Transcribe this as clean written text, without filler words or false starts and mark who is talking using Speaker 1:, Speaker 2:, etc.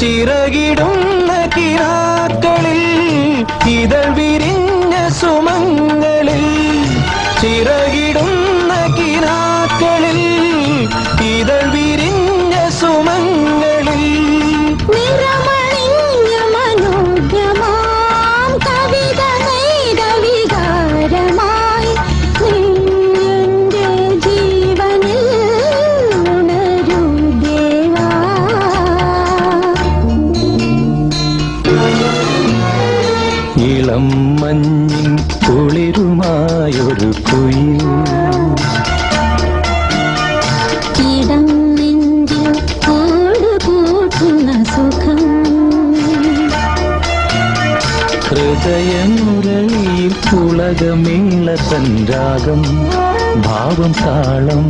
Speaker 1: ചിറകിടുന്ന കിനാക്കളിൽ ഇതൾ വിരിഞ്ഞ സുമങ്ങളിൽ ചിറകിടുന്ന കിനാക്കളിൽ ഇതൾ വിരിഞ്ഞ സുമങ്ങളിൽ
Speaker 2: നിറമണിഞ്ഞ മനോജ്ഞമാം കവിത നെയ്ത വികാരമായി നിന്റെ ജീവനിൽ ഉണരൂ ദേവാ.
Speaker 1: ഇളം മഞ്ഞിൻ കുളിരുമായൊരു കുയിൽ
Speaker 2: ഇടം നെഞ്ചിൽ കൂടുകൂട്ടുന്ന സുഖം
Speaker 1: ഹൃദയമുരളിയിൽ പുളകമേള തൻ രാഗം ഭാവം താളം